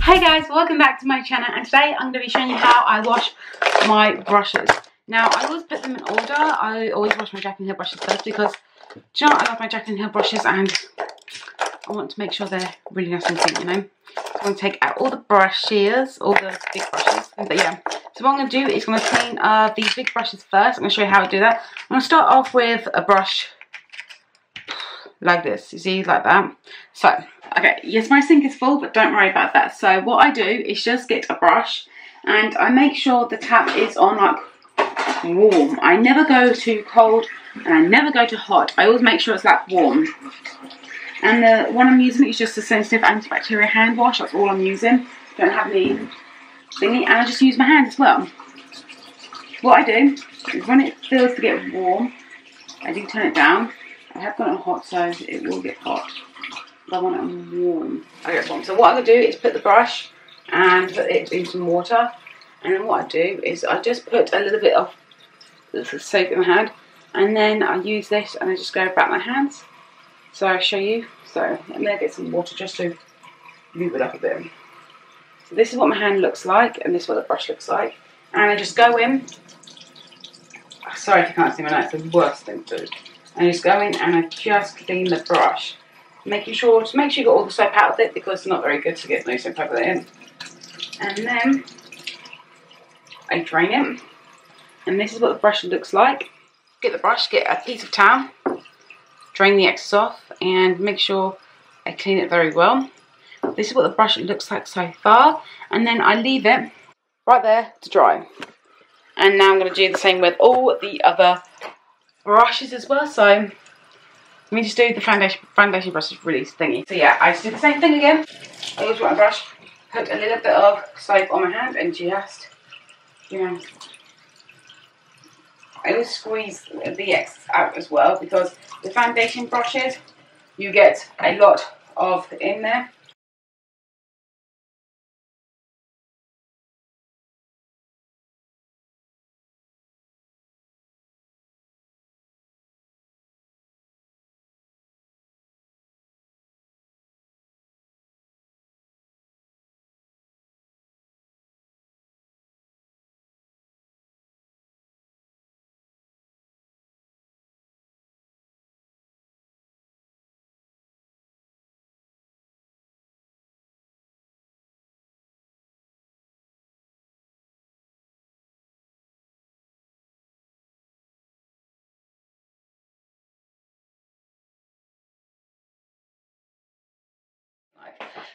Hey guys, welcome back to my channel, and today I'm going to be showing you how I wash my brushes. Now, I always put them in order. I always wash my Jaclyn Hill brushes first because, do you know what? I love my Jaclyn Hill brushes and I want to make sure they're really nice and clean, you know. So I'm going to take out all the brushes, all the big brushes. But yeah, so what I'm going to do is going to clean these big brushes first. I'm going to show you how to do that. I'm going to start off with a brush like this, you see, like that. So, okay, yes, my sink is full, but don't worry about that. So what I do is just get a brush and I make sure the tap is on like warm. I never go too cold and I never go too hot. I always make sure it's like warm. And the one I'm using is just a sensitive antibacterial hand wash. That's all I'm using. Don't have any thingy, and I just use my hand as well. What I do is when it feels to get warm, I do turn it down. I have got it on hot, so it will get hot. But I want it on warm. Okay, it's warm. So what I'm going to do is put the brush and put it in some water. And then what I do is I just put a little bit of soap in my hand. And then I use this and I just go about my hands. So I'll show you. So I'm going to get some water just to lube it up a bit. So this is what my hand looks like. And this is what the brush looks like. And I just go in. Sorry if you can't see my nose. It's the worst thing to do. I just go in and I just clean the brush, making sure to make sure you got all the soap out of it because it's not very good to get no soap out of it in. And then I drain it, and this is what the brush looks like. Get the brush, get a piece of towel, drain the excess off, and make sure I clean it very well. This is what the brush looks like so far, and then I leave it right there to dry. And now I'm going to do the same with all the other brushes as well. So let me just do the foundation brush is really thingy. So yeah, I just do the same thing again. I always want a brush, put a little bit of soap on my hand and just, you know, I always squeeze the excess out as well because the foundation brushes, you get a lot of in there.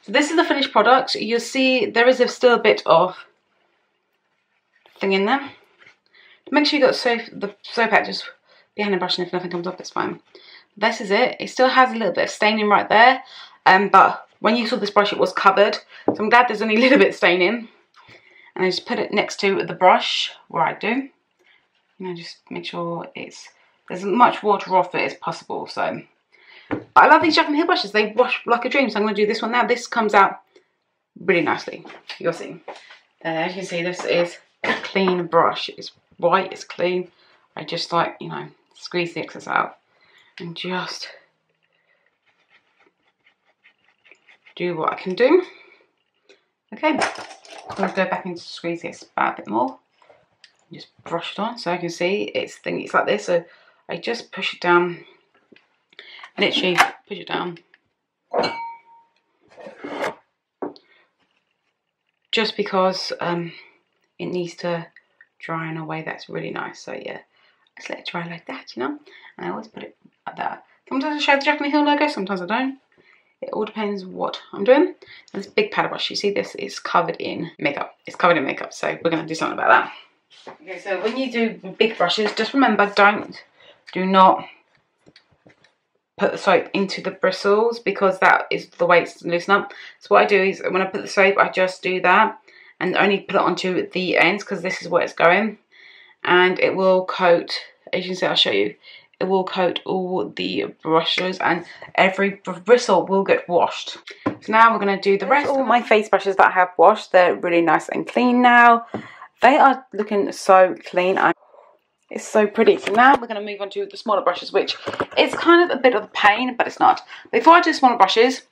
So this is the finished product. You'll see there is still a bit of thing in there. Make sure you got the soap out just behind the brush, and if nothing comes off, it's fine. This is it. It still has a little bit of staining right there, but when you saw this brush, it was covered. So I'm glad there's only a little bit of staining. And I just put it next to the brush where I do. You know, just make sure there's as much water off it as possible. So I love these Jaclyn Hill brushes. They wash like a dream. So I'm going to do this one now. This comes out really nicely. You'll see. As you can see, this is a clean brush. It's white. It's clean. I just like, you know, squeeze the excess out and just do what I can do. Okay. I'm going to go back and squeeze this back a bit more. Just brush it on so I can see it's like this. So I just push it down. Literally push it down. Just because it needs to dry in a way that's really nice. So yeah, just let it dry like that, you know. And I always put it like that. Sometimes I show the Jaclyn Hill logo, sometimes I don't. It all depends what I'm doing. This big powder brush, you see this is covered in makeup. It's covered in makeup, so we're going to do something about that. Okay, so when you do big brushes, just remember, do not put the soap into the bristles because that is the way it's to loosen up. So what I do is when I put the soap, I just do that and only put it onto the ends because this is where it's going. And it will coat, as you can see, I'll show you. It will coat all the brushes and every bristle will get washed. So now we're going to do the rest. All my face brushes that I have washed, they're really nice and clean now. They are looking so clean. It's so pretty. So now we're going to move on to the smaller brushes, which is kind of a bit of a pain, but it's not. Before I do smaller brushes,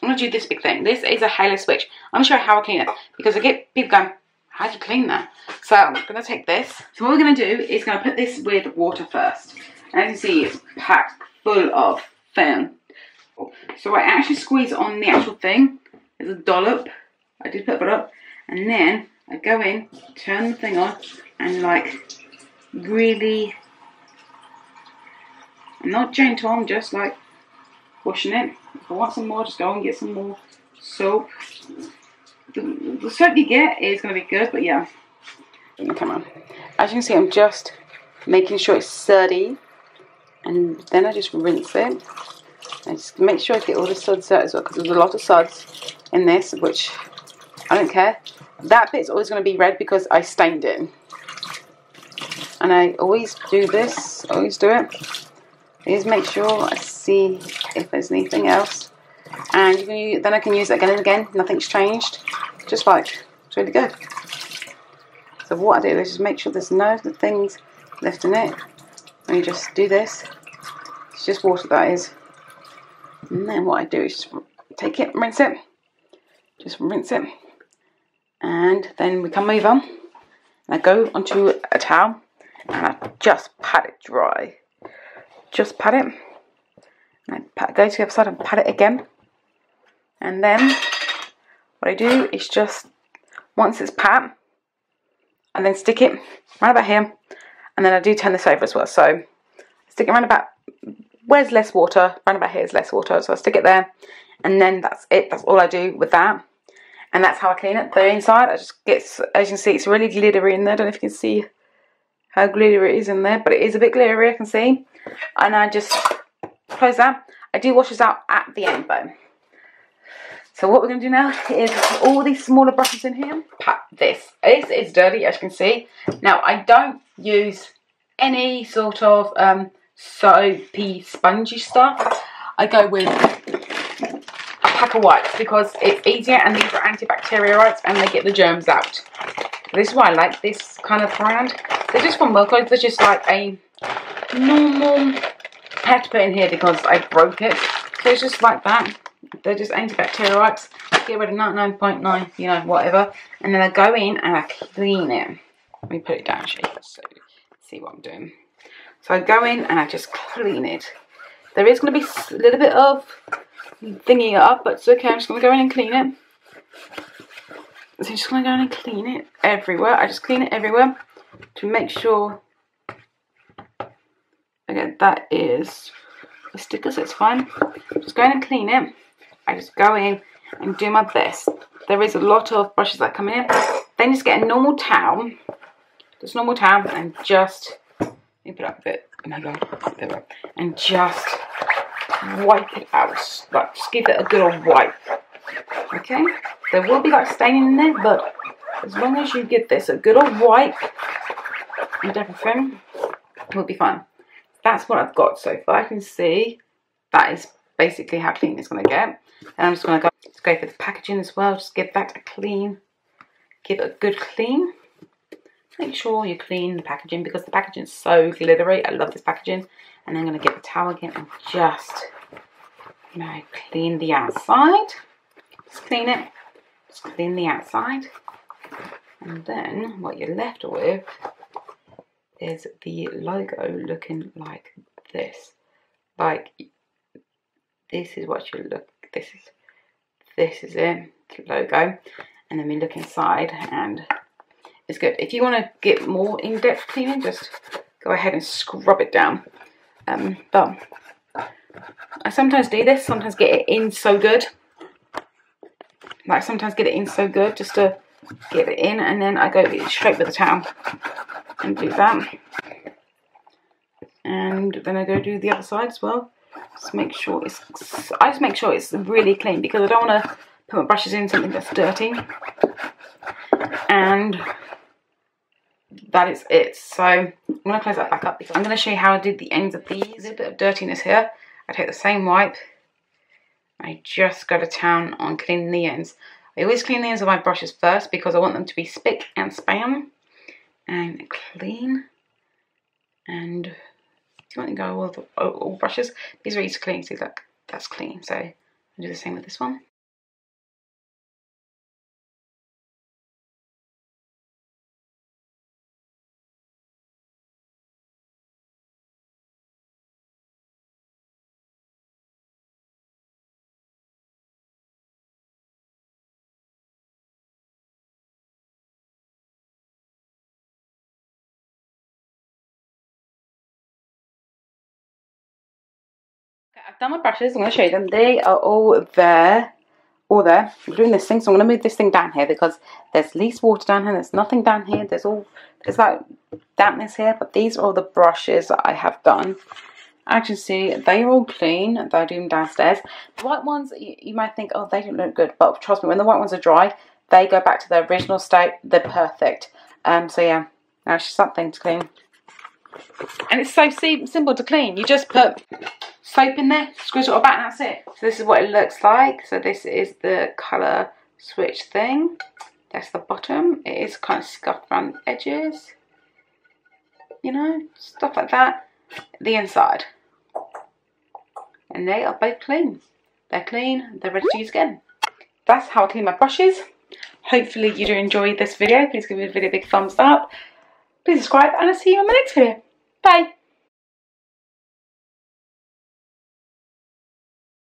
I'm going to do this big thing. This is a halo switch. I'm going to show you how I clean it, because I get people going, how do you clean that? So I'm going to take this. So what we're going to do is going to put this with water first. And as you can see, it's packed full of film. So I actually squeeze on the actual thing. There's a dollop. I did put it up. And then I go in, turn the thing on, and like really, I'm not gentle, I'm just like washing it. If I want some more, just go and get some more soap. The soap you get is going to be good, but yeah. Come on. As you can see, I'm just making sure it's sturdy, and then I just rinse it. And just make sure I get all the suds out as well, because there's a lot of suds in this, which I don't care. That bit's always going to be red because I stained it. And I always do this, always do it. Is make sure I see if there's anything else. And you can use, then I can use it again and again. Nothing's changed. Just like, it's really good. So what I do is just make sure there's no things left in it. And you just do this. It's just water, that is. And then what I do is just take it, rinse it. Just rinse it. And then we come over. And I go onto a towel. And I just pat it dry. Just pat it. And I go to the other side and pat it again. And then what I do is just, once it's pat, and then stick it right about here. And then I do turn this over as well. So stick it around about, where's less water, round about here is less water. So I stick it there. And then that's it. That's all I do with that. And that's how I clean it. The inside, I just get, as you can see, it's really glittery in there. I don't know if you can see how glittery it is in there, but it is a bit glittery, I can see. And I just close that. I do wash this out at the end though. So what we're going to do now is all these smaller brushes in here. Pat this. This is dirty, as you can see. Now I don't use any sort of soapy, spongy stuff. I go with a pack of wipes because it's easier, and these are antibacterial wipes and they get the germs out. This is why I like this kind of brand. They're just from Wilco. They're just like a normal. I have to put in here because I broke it. So it's just like that. They're just antibacterial wipes. Get rid of 99.9, you know, whatever. And then I go in and I clean it. Let me put it down, so see what I'm doing. So I go in and I just clean it. There is going to be a little bit of thingy up, but it's okay. I'm just going to go in and clean it. So I'm just going to go in and clean it everywhere. I just clean it everywhere to make sure. Again, that is a sticker, so it's fine. Just go in and clean it. I just go in and do my best. There is a lot of brushes that come in. Then just get a normal towel. Just normal towel and just, let me put it up a bit. Oh my god, there we go. And just wipe it out. Like, just give it a good old wipe. Okay? There will be like staining in there, but as long as you give this a good old wipe and everything, we'll be fine. That's what I've got so far. I can see that is basically how clean it's going to get. And I'm just going to go for the packaging as well. Just give that a clean. Give it a good clean. Make sure you clean the packaging because the packaging is so glittery. I love this packaging. And I'm going to get the towel again and just, you know, clean the outside. Just clean it. Just clean the outside. And then what you're left with is the logo looking like this. Like, this is what you look, this is it, the logo. And then we look inside and it's good. If you want to get more in-depth cleaning, just go ahead and scrub it down. But I sometimes do this, sometimes get it in so good. Like sometimes get it in so good just to get it in, and then I go straight with the towel and do that. And then I go do the other side as well. Just make sure it's, I just make sure it's really clean because I don't want to put my brushes in something that's dirty. And that is it. So I'm going to close that back up because I'm going to show you how I did the ends of these. There's a bit of dirtiness here. I take the same wipe. I just go to town on cleaning the ends. I always clean the ends of my brushes first because I want them to be spick and span and clean. And if you want to go with all brushes, these are easy to clean. See, look, that's clean. So I'll do the same with this one. Okay, I've done my brushes. I'm going to show you them. They are all there. All there. I'm doing this thing, so I'm going to move this thing down here because there's least water down here. There's nothing down here. There's like dampness here, but these are all the brushes that I have done. As you can see, they are all clean. They're doing downstairs. The white ones, you might think, oh, they don't look good, but trust me, when the white ones are dry, they go back to their original state. They're perfect. So yeah, now it's just something to clean. And it's so simple to clean. You just put soap in there, squish it all back, and that's it. So this is what it looks like. So this is the colour switch thing. That's the bottom. It is kind of scuffed around the edges. You know, stuff like that. The inside. And they are both clean. They're clean. They're ready to use again. That's how I clean my brushes. Hopefully you do enjoy this video. Please give the video a big thumbs up. Please subscribe, and I'll see you in my next video. Bye.